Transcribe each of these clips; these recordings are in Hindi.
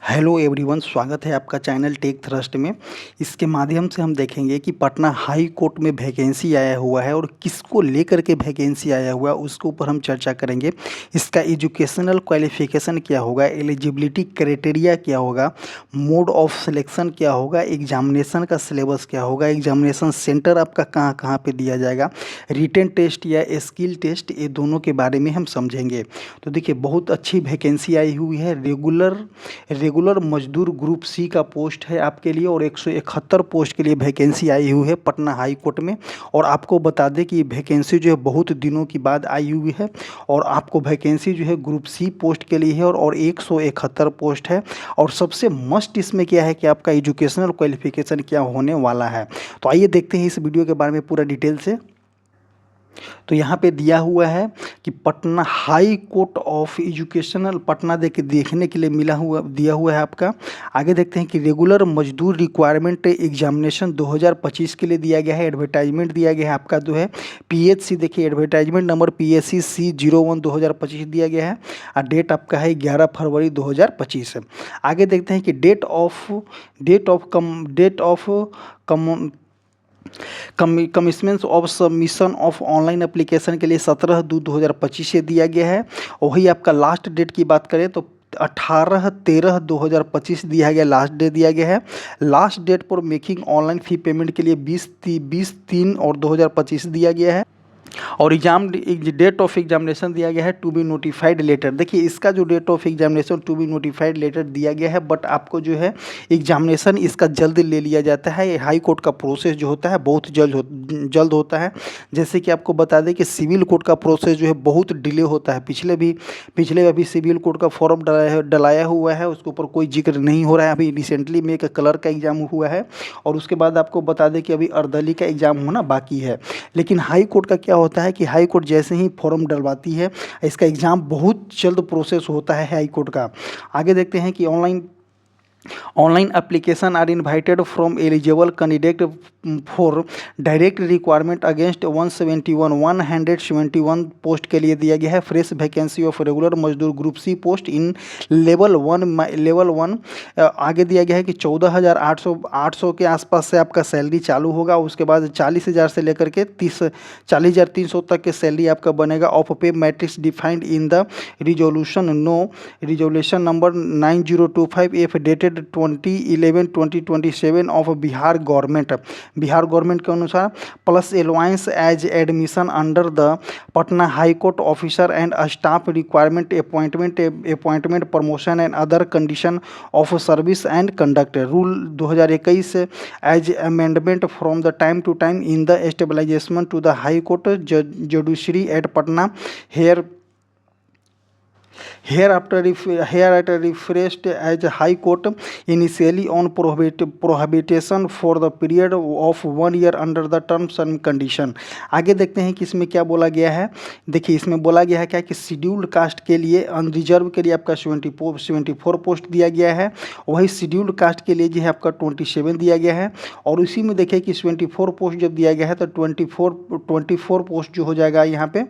हेलो एवरीवन, स्वागत है आपका चैनल टेक थ्रस्ट में। इसके माध्यम से हम देखेंगे कि पटना हाई कोर्ट में वैकेंसी आया हुआ है और किसको लेकर के वैकेंसी आया हुआ है उसके ऊपर हम चर्चा करेंगे। इसका एजुकेशनल क्वालिफिकेशन क्या होगा, एलिजिबिलिटी क्राइटेरिया क्या होगा, मोड ऑफ सिलेक्शन क्या होगा, एग्जामिनेशन का सिलेबस क्या होगा, एग्जामिनेशन सेंटर आपका कहाँ कहाँ पे दिया जाएगा, रिटन टेस्ट या स्किल टेस्ट, ये दोनों के बारे में हम समझेंगे। तो देखिए, बहुत अच्छी वैकेंसी आई हुई है। रेगुलर मजदूर ग्रुप सी का पोस्ट है आपके लिए और 171 पोस्ट के लिए वैकेंसी आई हुई है पटना हाई कोर्ट में। और आपको बता दें कि ये वैकेंसी जो है बहुत दिनों की बाद आई हुई है और आपको वैकेंसी जो है ग्रुप सी पोस्ट के लिए है और 171 पोस्ट है। और सबसे मस्ट इसमें क्या है कि आपका एजुकेशनल क्वालिफिकेशन क्या होने वाला है। तो आइए देखते हैं इस वीडियो के बारे में पूरा डिटेल से। तो यहाँ पे दिया हुआ है कि Patna high court of educational Patna देखने के लिए दिया हुआ है आपका। आगे देखते हैं कि रेगुलर मजदूर रिक्वायरमेंट एग्जामिनेशन 2025 के लिए दिया गया है। एडवर्टाइजमेंट दिया गया है आपका जो है पीएचसी, देखिए एडवर्टाइजमेंट नंबर PSC C01 2025 दिया गया है और डेट आपका है 11 फरवरी 2025। आगे देखते हैं कि date of commencements of submission of online application के लिए 17/2/2025 से दिया गया है। वही आपका लास्ट डेट की बात करें तो 18/13/2025 दिया गया, लास्ट डेट दिया गया है। Last date for making online fee payment के लिए 20/3/2025 दिया गया है। और डेट ऑफ एग्जामिनेशन दिया गया है टू बी नोटिफाइड लेटर। देखिए, इसका जो date of examination to be notified letter दिया गया है, बट आपको जो है एग्जामिनेशन इसका जल्द ले लिया जाता है। ये हाई कोर्ट का प्रोसेस जो होता है बहुत जल्द होता है। जैसे कि आपको बता दें कि सिविल कोर्ट का प्रोसेस जो है बहुत डिले होता है। पिछले अभी सिविल कोर्ट का फॉर्म डलाया हुआ है, उसके ऊपर कोई जिक्र नहीं हो रहा है। अभी रिसेंटली में एक कलर का एग्ज़ाम हुआ है और उसके बाद आपको बता दें कि अभी अर्दली का एग्ज़ाम होना बाकी है। लेकिन हाई कोर्ट का क्या होता है कि हाई कोर्ट जैसे ही फॉर्म डलवाती है, इसका एग्ज़ाम बहुत जल्द प्रोसेस होता है हाई कोर्ट का। आगे देखते हैं कि online application are invited from eligible candidate for direct requirement against 171 post के लिए दिया गया है। फ्रेश वैकेंसी ऑफ रेगुलर मजदूर group C post in level one. आगे दिया गया है कि 14,800 के आसपास से आपका सैलरी चालू होगा। उसके बाद 40,000 से लेकर के 40,300 तक के सैलरी आपका बनेगा। Of pay matrix defined in the resolution number 9025 dated 2011-2027 of Bihar government के अनुसार, plus allowance as admission under the Patna high court officer and staff requirement appointment promotion and other condition of service and conduct rule 2021 as amendment from the time to time in the stabilization to the high court judiciary at Patna hereafter refreshed as High Court initially on prohibition for the period of 1 year under the terms and condition। आगे देखते हैं कि इसमें क्या बोला गया है। देखिए, इसमें बोला गया है क्या कि शेड्यूल्ड कास्ट के लिए अनरिजर्व के लिए आपका 74 पोस्ट दिया गया है। वही शेड्यूल्ड कास्ट के लिए जो है आपका 27 दिया गया है। और उसी में देखिए कि 24 पोस्ट जब दिया गया है तो 24 पोस्ट जो हो जाएगा यहाँ पे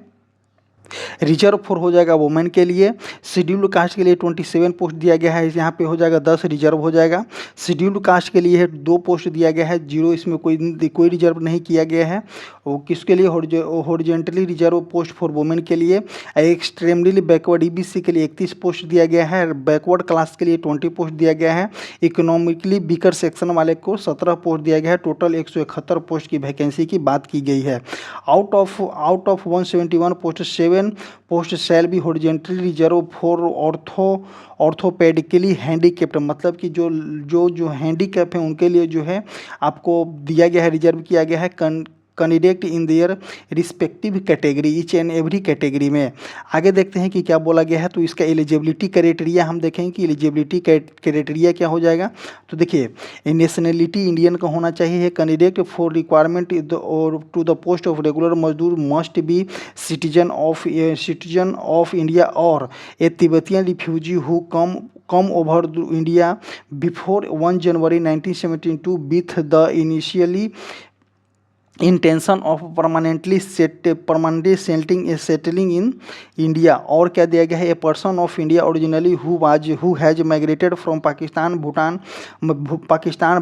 रिजर्व फॉर हो जाएगा वुमेन के लिए। शेड्यूल्ड कास्ट के लिए 27 पोस्ट दिया गया है, यहाँ पे हो जाएगा 10 रिजर्व हो जाएगा। शेड्यूल्ड कास्ट के लिए 2 पोस्ट दिया गया है, 0 इसमें कोई रिजर्व नहीं किया गया है। वो किसके लिए, horizontally reserve post for women के लिए। एक्सट्रीमली बैकवर्ड EBC के लिए 31 पोस्ट दिया गया है। बैकवर्ड क्लास के लिए 20 पोस्ट दिया गया है। इकोनॉमिकली वीकर सेक्शन वाले को 17 पोस्ट दिया गया है। टोटल 171 पोस्ट की वैकेंसी की बात की गई है। Out of 171 post 7 post shall be horizontally reserved for orthopaedically handicapped, मतलब कि जो हैंडीकैप हैं उनके लिए जो है आपको दिया गया है, रिजर्व किया गया है candidate in their respective category, each and every category में। आगे देखते हैं कि क्या बोला गया है। तो इसका एलिजिबिलिटी क्राइटेरिया हम देखेंगे कि एलिजिबिलिटी क्राइटेरिया क्या हो जाएगा। तो देखिए, नेशनलिटी इंडियन का होना चाहिए। कैंडिडेट फॉर रिक्वायरमेंट और to the post of regular mazdoor must be citizen of India और a Tibetan refugee who come over India before 1 January 1972 with the intention of permanently settling in India. और क्या दिया गया है, a person of India originally who has migrated from Pakistan Bhutan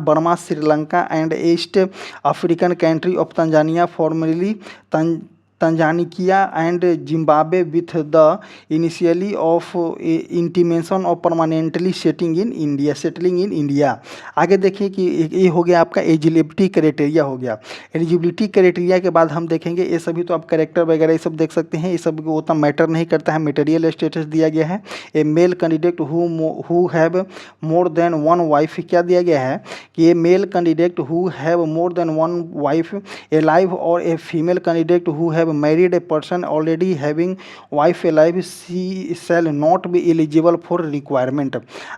Burma Sri Lanka and East African country of Tanzania formerly Tanganyika and Zimbabwe with the initially of intimation of permanently settling in India. आगे देखिए कि ये हो गया आपका एलिजिबिलिटी क्राइटेरिया हो गया। एलिजिबिलिटी क्राइटेरिया के बाद हम देखेंगे, ये सभी तो आप कैरेक्टर वगैरह ये सब देख सकते हैं, ये सब को उतना मैटर नहीं करता है। मटेरियल स्टेटस दिया गया है, a male candidate who have more than one wife. क्या दिया गया है कि a male candidate who have more than one wife alive or a female candidate who have married a person already having wife alive she shall not be eligible for requirement।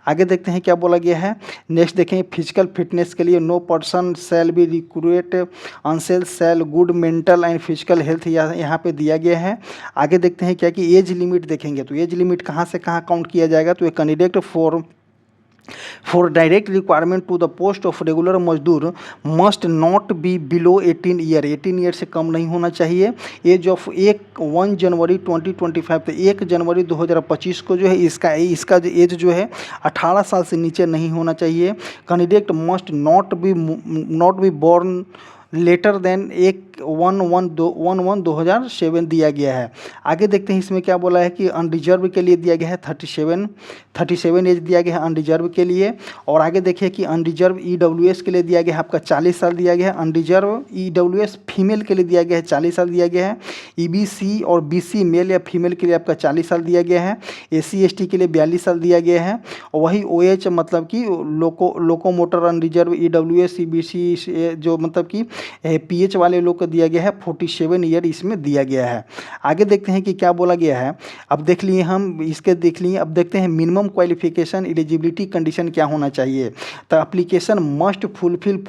आगे देखते हैं क्या बोला गया है। नेक्स्ट देखें, फिजिकल फिटनेस के लिए no person shall be recruit अनसेल shall good mental and physical health यहाँ पे दिया गया है। आगे देखते हैं क्या कि एज लिमिट देखेंगे, तो एज लिमिट कहाँ से कहाँ काउंट किया जाएगा, तो ये candidate for direct requirement to the post of regular mazdoor must not be below 18 year, 18 year से कम नहीं होना चाहिए। एज ऑफ 1 जनवरी 2025, तो 1 जनवरी 2025 को जो है इसका जो एज जो है 18 साल से नीचे नहीं होना चाहिए। Candidate must not be born later than 1/1/2007 दिया गया है। आगे देखते हैं इसमें क्या बोला है कि अनरिजर्व के लिए दिया गया है 37 एज दिया गया है अनरिजर्व के लिए। और आगे देखिए कि अनरिजर्व ईडब्ल्यूएस के लिए दिया गया है आपका 40 साल दिया गया है। अनरिजर्व ईडब्ल्यूएस फीमेल के लिए दिया गया है 40 साल दिया गया है। ईबीसी और बीसी मेल या फीमेल के लिए आपका 40 साल दिया गया है। एससी एसटी के लिए 42 साल दिया गया है। और वही ओएच मतलब कि लोकोमोटर अनरिजर्व ईडब्ल्यूएस ईबीसी जो मतलब कि पीएच वाले लोग को दिया गया है 47 ईयर इसमें दिया गया है। आगे देखते हैं कि क्या बोला गया है। अब देख लिए हम इसके देख लिए, अब देखते हैं मिनिमम क्वालिफिकेशन एलिजिबिलिटी कंडीशन क्या होना चाहिए। तो application must fulfil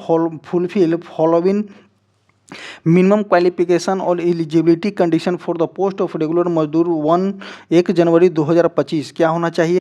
following minimum qualification और eligibility condition for the post of regular mazdoor 1 January 2025 क्या होना चाहिए।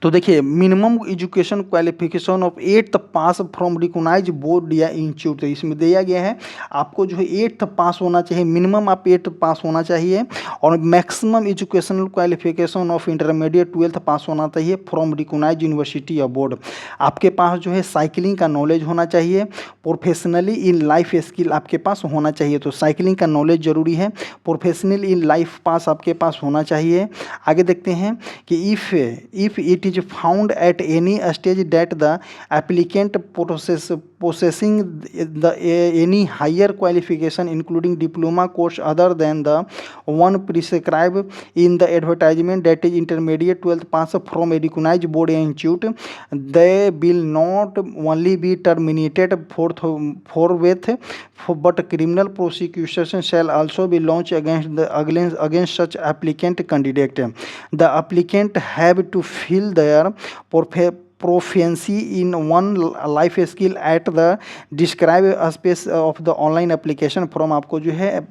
तो देखिए minimum education qualification of 8th pass from recognise board या इंस्टीट्यूट, तो इसमें दिया गया है आपको जो है 8th पास होना चाहिए, मिनिमम आप 8th पास होना चाहिए। और maximum educational qualification of intermediate 12th पास होना चाहिए फ्रॉम रिकॉग्नाइज यूनिवर्सिटी या बोर्ड। आपके पास जो है साइकिलिंग का नॉलेज होना चाहिए। प्रोफेशनली इन लाइफ स्किल आपके पास होना चाहिए, तो साइकिलिंग का नॉलेज जरूरी है। प्रोफेशनल इन लाइफ पास आपके पास होना चाहिए। आगे देखते हैं कि if it is found at any stage that the applicant possessing any higher qualification including diploma course other than the one prescribed in the advertisement, that is intermediate 12th pass from a recognized board or institute, they will not only be terminated forthwith but criminal prosecution shall also be launched against such applicant candidate. The applicant have to fill their proficiency in one life skill at the described space of the online application form आपको जो है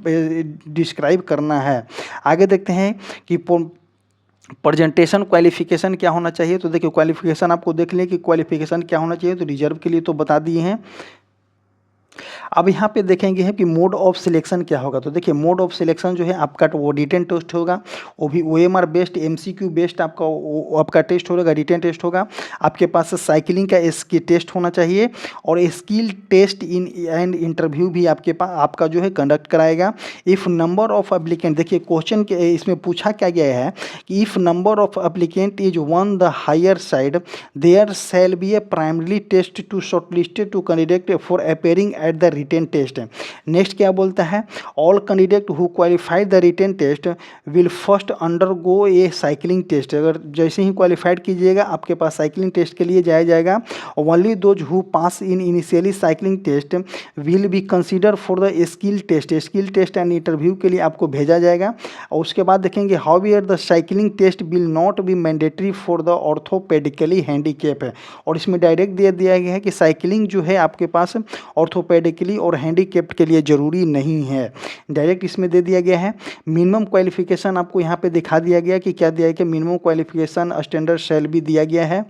डिस्क्राइब करना है। आगे देखते हैं कि प्रेजेंटेशन क्वालिफिकेशन क्या होना चाहिए। तो देखिए क्वालिफिकेशन आपको देख लें कि क्वालिफिकेशन क्या होना चाहिए। तो रिजर्व के लिए तो बता दिए हैं। अब यहाँ पे देखेंगे हैं कि मोड ऑफ सिलेक्शन क्या होगा। तो देखिए मोड ऑफ सिलेक्शन जो है आपका वो रिटन टेस्ट होगा, वो भी OMR बेस्ड MCQ बेस्ड आपका टेस्ट होगा, रिटन टेस्ट होगा। आपके पास साइकिलिंग का इसकी टेस्ट होना चाहिए और skill test in and interview भी आपके पास आपका जो है कंडक्ट कराएगा। इफ़ नंबर ऑफ एप्लीकेंट, देखिए क्वेश्चन के इसमें पूछा क्या गया है कि if number of applicant is one the higher side there shall be a primary test to shortlisted to candidate for appearing at the written test. Next क्या बोलता है, all candidate who qualified the written test will first undergo A cycling test. अगर जैसे ही क्वालिफाइड कीजिएगा आपके पास साइकिलिंग टेस्ट के लिए जाया जाएगा। Only those who pass in initially cycling test will be consider for the skill test and interview के लिए आपको भेजा जाएगा। और उसके बाद देखेंगे however the cycling test will not be mandatory for the orthopaedically handicap है। और इसमें डायरेक्ट दे दिया गया है कि साइकिलिंग जो है आपके पास ऑर्थोपेडिकली और हैंडीकैप्ड के लिए ज़रूरी नहीं है, डायरेक्ट इसमें दे दिया गया है। मिनिमम क्वालिफिकेशन आपको यहाँ पे दिखा दिया गया कि क्या दिया है कि मिनिमम क्वालिफिकेशन स्टैंडर्ड शैल भी दिया गया है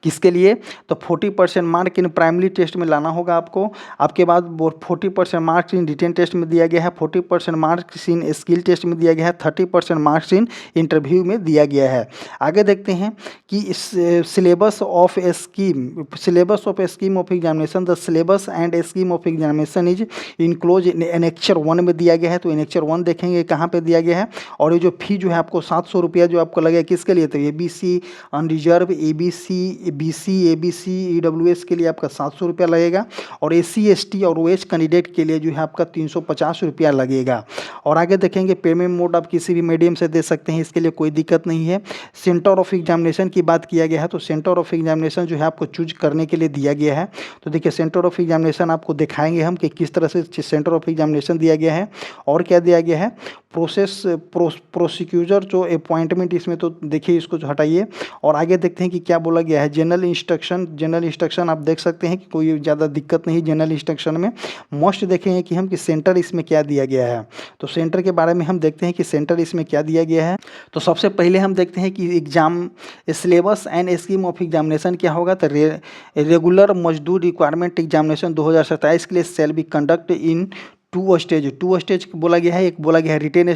किसके लिए? तो 40% मार्क इन प्राइमरी टेस्ट में लाना होगा आपको। आपके बाद 40% मार्क्स इन रिटेन टेस्ट में दिया गया है, 40% मार्क्स इन स्किल टेस्ट में दिया गया है, 30% मार्क्स इन इंटरव्यू में दिया गया है। आगे देखते हैं कि इस syllabus of scheme of examination, the syllabus and scheme of examination is enclose annexure 1 में दिया गया है। तो एनेक्चर 1 देखेंगे कहाँ पे दिया गया है। और ये जो फी जो है आपको 700 रुपया जो आपको लगेगा किसके लिए? तो ABC unreserved, ABC BC ABC EWS के लिए आपका 700 रुपया लगेगा, और SC ST और OH कैंडिडेट के लिए जो है आपका 350 रुपया लगेगा। और आगे देखेंगे पेमेंट मोड आप किसी भी मीडियम से दे सकते हैं, इसके लिए कोई दिक्कत नहीं है। सेंटर ऑफ एग्जामिनेशन की बात किया गया है, तो सेंटर ऑफ एग्जामिनेशन जो है आपको चूज करने के लिए दिया गया है। तो देखिए सेंटर ऑफ एग्जामिनेशन आपको दिखाएंगे हम कि किस तरह से सेंटर ऑफ एग्जामिनेशन दिया गया है और क्या दिया गया है। प्रोसिक्यूटर जो अपॉइंटमेंट, इसमें तो देखिए इसको हटाइए और आगे देखते हैं कि क्या बोला गया है। जनरल इंस्ट्रक्शन आप देख सकते हैं कि कोई ज़्यादा दिक्कत नहीं जनरल इंस्ट्रक्शन में। मोस्ट देखेंगे कि हम कि सेंटर इसमें क्या दिया गया है। तो सेंटर के बारे में हम देखते हैं कि सेंटर इसमें क्या दिया गया है। तो सबसे पहले हम देखते हैं कि exam syllabus and scheme of examination क्या होगा। तो रेगुलर मजदूर रिक्वायरमेंट एग्जामिनेशन 2027 के लिए shall be conduct in two stage बोला गया है। एक बोला गया है रिटेन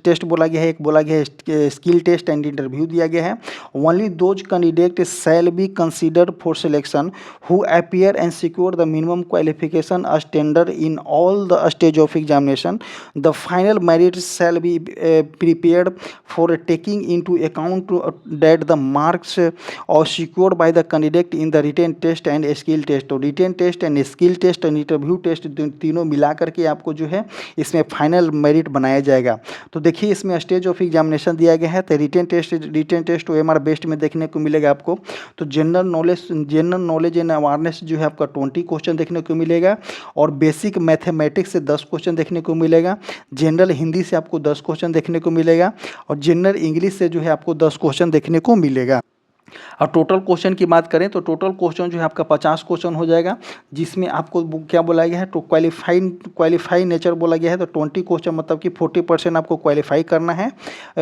टेस्ट बोला गया है, एक बोला गया है स्किल टेस्ट एंड इंटरव्यू दिया गया है। Only those candidate shall be considered for selection who appear and secure the minimum qualification standard in all the stage of examination. The final merit shall be prepared for taking into account that the marks और secured by the candidate in the written test and skill test. तो written test and skill test and interview test तीनों मिला करके आपको जो है इसमें फाइनल मेरिट बनाया जाएगा। तो देखिए इसमें स्टेज ऑफ एग्जामिनेशन दिया गया है। तो रिटेन टेस्ट OMR बेस्ड में देखने को मिलेगा आपको। तो जनरल नॉलेज एंड अवेयरनेस जो है आपका 20 क्वेश्चन देखने को मिलेगा, और बेसिक मैथमेटिक्स से 10 क्वेश्चन देखने को मिलेगा। जनरल हिंदी से आपको 10 क्वेश्चन देखने को मिलेगा, और जनरल इंग्लिश से जो है आपको 10 क्वेश्चन देखने को मिलेगा। और टोटल क्वेश्चन की बात करें तो टोटल क्वेश्चन जो है आपका 50 क्वेश्चन हो जाएगा, जिसमें आपको क्या बोला गया है तो क्वालिफाई नेचर बोला गया है। तो 20 क्वेश्चन मतलब कि 40% आपको क्वालिफाई करना है,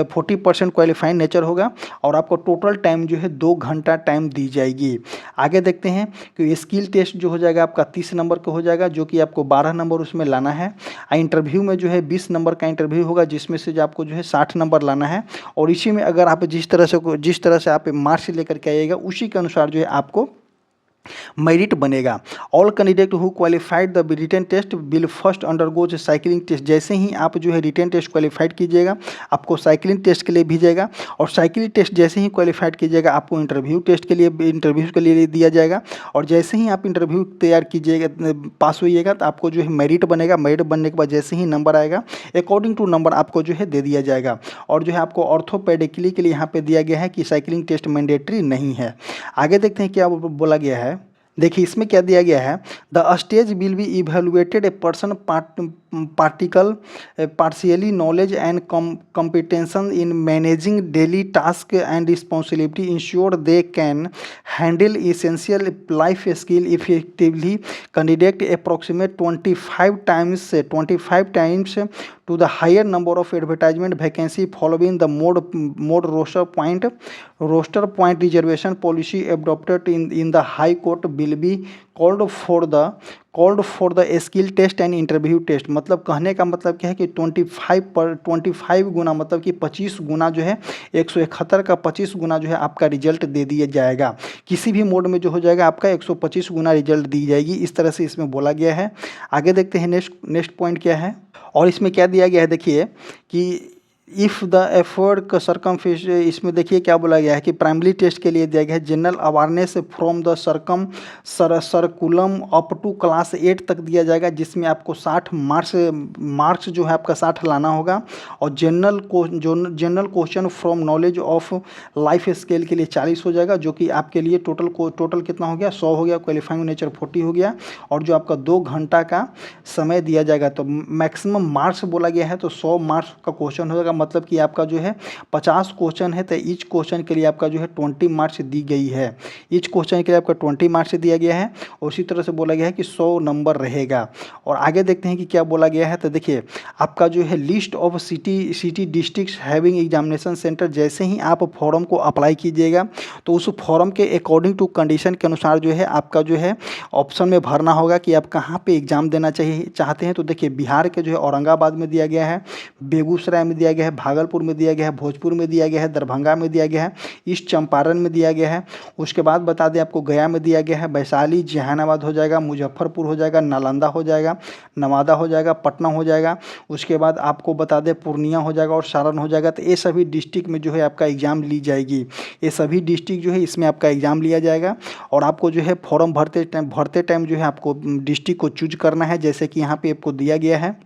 40% क्वालिफाई नेचर होगा, और आपको टोटल टाइम जो है 2 घंटा टाइम दी जाएगी। आगे देखते हैं कि स्किल टेस्ट जो हो जाएगा आपका 30 नंबर का हो जाएगा, जो कि आपको 12 नंबर उसमें लाना है। इंटरव्यू में जो है 20 नंबर का इंटरव्यू होगा, जिसमें से जो आपको जो है 60 नंबर लाना है। और इसी में अगर आप जिस तरह से आप मार्क्स लेकर के आइएगा उसी के अनुसार जो है आपको मेरिट बनेगा। All candidate who qualified the written test will first undergoes cycling test. जैसे ही आप जो है रिटेन टेस्ट क्वालिफाइड कीजिएगा आपको साइकिलिंग टेस्ट के लिए भेजेगा, और साइकिलिंग टेस्ट जैसे ही क्वालिफाइड कीजिएगा आपको इंटरव्यू के लिए दिया जाएगा। और जैसे ही आप इंटरव्यू तैयार कीजिएगा, पास होइएगा, तो आपको जो है मेरिट बनेगा। मेरिट बनने के बाद जैसे ही नंबर आएगा अकॉर्डिंग टू नंबर आपको जो है दे दिया जाएगा। और जो है आपको ऑर्थोपेडिकली के लिए यहाँ पे दिया गया है कि साइकिलिंग टेस्ट मैंडेटरी नहीं है। आगे देखते हैं क्या बोला गया है। देखिए इसमें क्या दिया गया है। The stage will be evaluated a person partially knowledge and competence in managing daily task and responsibility ensure they can handle essential life skill effectively. Candidate approximate 25 times to the higher number of advertisement vacancy following the mode roster point reservation policy adopted in the High Court will be called for the skill test and interview test। मतलब कहने का मतलब क्या है कि 25 गुना मतलब कि 25 गुना जो है 171 का 25 गुना जो है आपका रिजल्ट दे दिया जाएगा। किसी भी मोड में जो हो जाएगा आपका 125 गुना रिजल्ट दी जाएगी, इस तरह से इसमें बोला गया है। आगे देखते हैं नेक्स्ट पॉइंट क्या है। और इसमें क्या दिया गया है, देखिए कि इफ़ द एफर्ट का सरकमफेस, इसमें देखिए क्या बोला गया है कि प्राइमरी टेस्ट के लिए दिया गया है general awareness from the curriculum up to class 8 तक दिया जाएगा, जिसमें आपको 60 मार्क्स जो है आपका 60 लाना होगा। और general question from knowledge of life scale के लिए 40 हो जाएगा, जो कि आपके लिए टोटल कितना हो गया 100 हो गया। क्वालिफाइंग नेचर 40 हो गया, और जो आपका 2 घंटा का समय दिया जाएगा। तो मैक्सिमम मार्क्स बोला गया है, तो 100 मार्क्स का क्वेश्चन होगा, मतलब कि आपका जो है 50 क्वेश्चन है, तो ईच क्वेश्चन के लिए आपका जो है 20 मार्क्स दी गई है। ईच क्वेश्चन के लिए आपका 20 मार्क्स दिया गया है और उसी तरह से बोला गया है कि 100 नंबर रहेगा। और आगे देखते हैं कि क्या बोला गया है। तो देखिए आपका जो है list of city districts having examination centre, जैसे ही आप फॉर्म को अप्लाई कीजिएगा तो उस फॉर्म के अकॉर्डिंग टू कंडीशन के अनुसार जो है आपका जो है ऑप्शन में भरना होगा कि आप कहाँ पे एग्ज़ाम देना चाहिए चाहते हैं। तो देखिए बिहार के जो है औरंगाबाद में दिया गया है, बेगूसराय में दिया गया है, भागलपुर में दिया गया है, भोजपुर में दिया गया है, दरभंगा में दिया गया है, ईस्ट चंपारण में दिया गया है। उसके बाद बता दें आपको गया में दिया गया है, वैशाली जहानाबाद हो जाएगा, मुजफ्फरपुर हो जाएगा, नालंदा हो जाएगा, नवादा हो जाएगा, पटना हो जाएगा। उसके बाद आपको बता दें पूर्णिया हो जाएगा और सारण हो जाएगा। तो ये सभी डिस्ट्रिक्ट में जो है आपका एग्ज़ाम ली जाएगी। ये सभी डिस्ट्रिक्ट जो है इसमें आपका एग्ज़ाम लिया जाएगा और आपको जो है फॉर्म भरते टाइम जो है आपको डिस्ट्रिक्ट को चूज करना है। जैसे कि यहाँ पे आपको दिया गया है,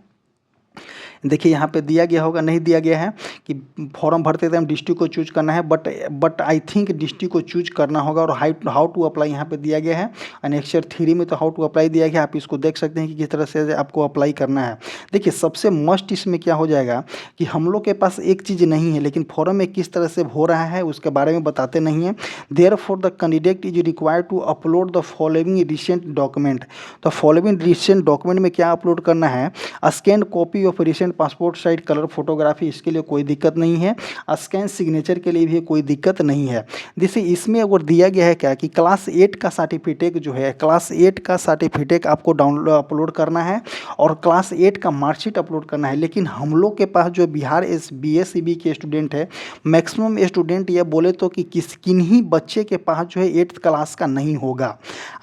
देखिए यहाँ पे दिया गया होगा, नहीं दिया गया है कि फॉर्म भरते टाइम डिस्ट्रिक्ट को चूज करना है, बट आई थिंक डिस्ट्रिक्ट को चूज करना होगा। और हाउ टू अप्लाई यहाँ पे दिया गया है। अनेक्सर 3 में तो हाउ टू अप्लाई दिया गया है, आप इसको देख सकते हैं कि किस तरह से आपको अप्लाई करना है। देखिए सबसे मस्ट इसमें क्या हो जाएगा कि हम लोग के पास एक चीज़ नहीं है, लेकिन फॉर्म में किस तरह से हो रहा है उसके बारे में बताते नहीं हैं। Therefore the candidate is required to upload the following recent document. तो फॉलोइंग रिसेंट डॉक्यूमेंट में क्या अपलोड करना है? Scan copy of recent passport size colour photography, इसके लिए कोई दिक्कत नहीं है। स्कैन सिग्नेचर के लिए भी कोई दिक्कत नहीं है। जैसे इसमें अगर दिया गया है क्या कि क्लास 8 का सर्टिफिकेट जो है, क्लास 8 का सर्टिफिकेट आपको डाउनलोड अपलोड करना है और क्लास 8 का मार्कशीट अपलोड करना है। लेकिन हम लोग के पास जो बिहार BSCB के स्टूडेंट है, मैक्सिमम स्टूडेंट ये बोले तो कि किन्हीं बच्चे के पास जो है 8th क्लास का नहीं होगा।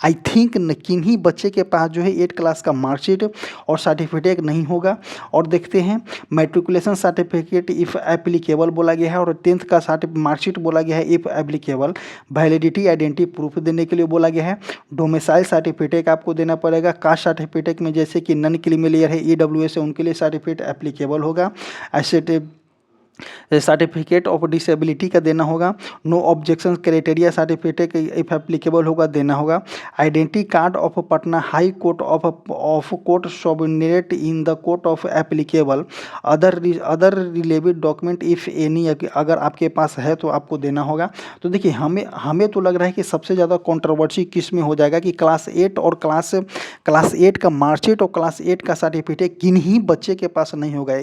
आई थिंक किन्हीं बच्चे के पास जो है 8th क्लास का मार्कशीट और सर्टिफिकेट नहीं होगा। और देखते हैं मैट्रिकुलेशन सर्टिफिकेट इफ़ एप्लीकेबल बोला गया है और 10th का मार्कशीट बोला गया है if applicable. Validity identity proof देने के लिए बोला गया है। डोमिसाइल सर्टिफिकेट आपको देना पड़ेगा। कास्ट सर्टिफिकेट में जैसे कि नन क्रीमिलियर है, EWS है, उनके लिए सर्टिफिकेट एप्लीकेबल होगा। ऐसे सर्टिफिकेट ऑफ डिसेबिलिटी का देना होगा। No objection criteria certificate if applicable होगा देना होगा। Identity card of Patna high court of court subordinate in the court of applicable. Other relevant document if any अगर आपके पास है तो आपको देना होगा। तो देखिए हमें तो लग रहा है कि सबसे ज़्यादा कंट्रोवर्सी किस में हो जाएगा कि क्लास 8 और क्लास 8 का मार्कशीट और क्लास 8 का सर्टिफिकेट किन्हीं बच्चे के पास नहीं होगा,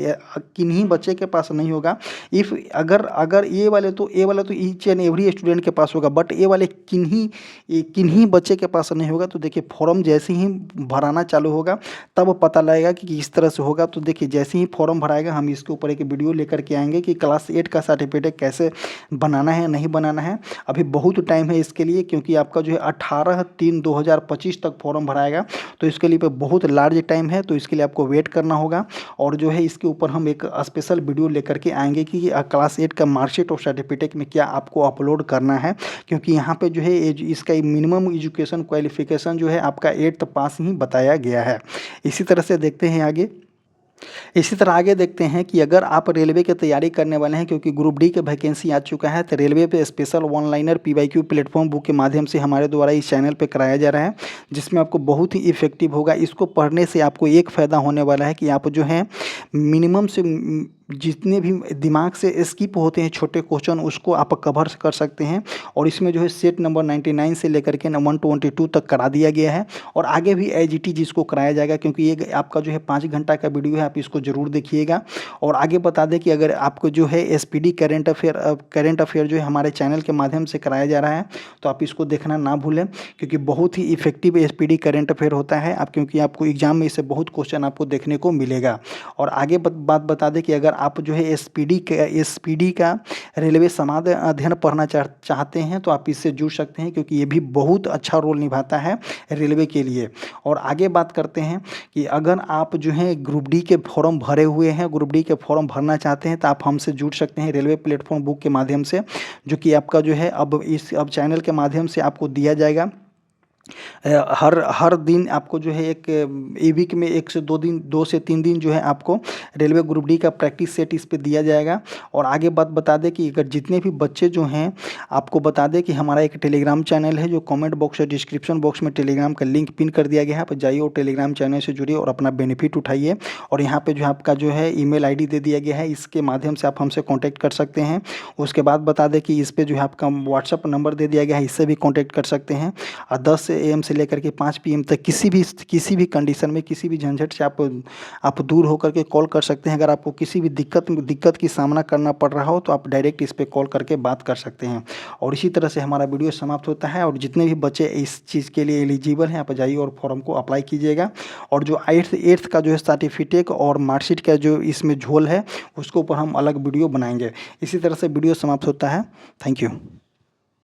किन्हीं बच्चे के पास नहीं होगा। इफ़ अगर ये वाले तो ईच एंड एवरी स्टूडेंट के पास होगा, बट ये वाले किन्हीं बच्चे के पास नहीं होगा। तो देखिए फॉर्म जैसे ही भराना चालू होगा तब पता लगेगा कि किस तरह से होगा। तो देखिए जैसे ही फॉर्म भराएगा हम इसके ऊपर एक वीडियो लेकर के आएंगे कि क्लास 8 का सर्टिफिकेट कैसे बनाना है, नहीं बनाना है। अभी बहुत टाइम है इसके लिए, क्योंकि आपका जो है 18/3/2025 तक फॉर्म भराएगा। तो इसके लिए बहुत लार्ज टाइम है, तो इसके लिए आपको वेट करना होगा। और जो है इसके ऊपर हम एक स्पेशल वीडियो लेकर के आएंगे कि क्लास 8 का मार्कशीट और सर्टिफिकेट में क्या आपको अपलोड करना है। क्योंकि यहाँ पे जो है इसका मिनिमम एजुकेशन क्वालिफिकेशन जो है आपका 8th पास ही बताया गया है। इसी तरह से देखते हैं आगे। इसी तरह आगे देखते हैं कि अगर आप रेलवे की तैयारी करने वाले हैं, क्योंकि ग्रुप डी के वैकेंसी आ चुका है, तो रेलवे पे special one-liner PYQ platform book के माध्यम से हमारे द्वारा इस चैनल पे कराया जा रहा है, जिसमें आपको बहुत ही इफेक्टिव होगा। इसको पढ़ने से आपको एक फ़ायदा होने वाला है कि आप जो है मिनिमम से जितने भी दिमाग से स्किप होते हैं छोटे क्वेश्चन, उसको आप कवर कर सकते हैं। और इसमें जो है सेट नंबर 99 से लेकर के 122 तक करा दिया गया है और आगे भी एज इट इज इसको कराया जाएगा, क्योंकि ये आपका जो है 5 घंटा का वीडियो है, आप इसको ज़रूर देखिएगा। और आगे बता दें कि अगर आपको जो है SPD करंट अफेयर जो है हमारे चैनल के माध्यम से कराया जा रहा है, तो आप इसको देखना ना भूलें, क्योंकि बहुत ही इफेक्टिव SPD करंट अफेयर होता है। आप क्योंकि आपको एग्जाम में इससे बहुत क्वेश्चन आपको देखने को मिलेगा। और आगे बात बता दें कि अगर आप जो है SPD का रेलवे समाज अध्ययन पढ़ना चाहते हैं तो आप इससे जुड़ सकते हैं, क्योंकि ये भी बहुत अच्छा रोल निभाता है रेलवे के लिए। और आगे बात करते हैं कि अगर आप जो है ग्रुप डी के फॉर्म भरे हुए हैं, ग्रुप डी के फॉर्म भरना चाहते हैं, तो आप हमसे जुड़ सकते हैं रेलवे प्लेटफॉर्म बुक के माध्यम से, जो कि आपका जो है अब चैनल के माध्यम से आपको दिया जाएगा। हर हर दिन आपको जो है एक वीक में 1 से 2 दिन, 2 से 3 दिन जो है आपको रेलवे ग्रुप डी का प्रैक्टिस सेट इस पे दिया जाएगा। और आगे बात बता दें कि अगर जितने भी बच्चे जो हैं, आपको बता दें कि हमारा एक टेलीग्राम चैनल है, जो कमेंट बॉक्स और डिस्क्रिप्शन बॉक्स में टेलीग्राम का लिंक पिन कर दिया गया है। आप जाइए और टेलीग्राम चैनल से जुड़िए और अपना बेनिफिट उठाइए। और यहाँ पे जो है आपका जो है ईमेल आईडी दे दिया गया है, इसके माध्यम से आप हमसे कॉन्टैक्ट कर सकते हैं। उसके बाद बता दें कि इस पे जो है आपका व्हाट्सअप नंबर दे दिया गया है, इससे भी कॉन्टैक्ट कर सकते हैं। 10 AM से लेकर के 5 PM तक किसी भी कंडीशन में, किसी भी झंझट से आप दूर होकर के कॉल कर सकते हैं। अगर आपको किसी भी दिक्कत की सामना करना पड़ रहा हो, तो आप डायरेक्ट इस पे कॉल करके बात कर सकते हैं। और इसी तरह से हमारा वीडियो समाप्त होता है। और जितने भी बच्चे इस चीज़ के लिए एलिजिबल हैं, आप जाइए और फॉर्म को अप्लाई कीजिएगा। और जो 8th का जो है सर्टिफिकेट और मार्कशीट का जो इसमें झोल है, उसके ऊपर हम अलग वीडियो बनाएंगे। इसी तरह से वीडियो समाप्त होता है। Thank you.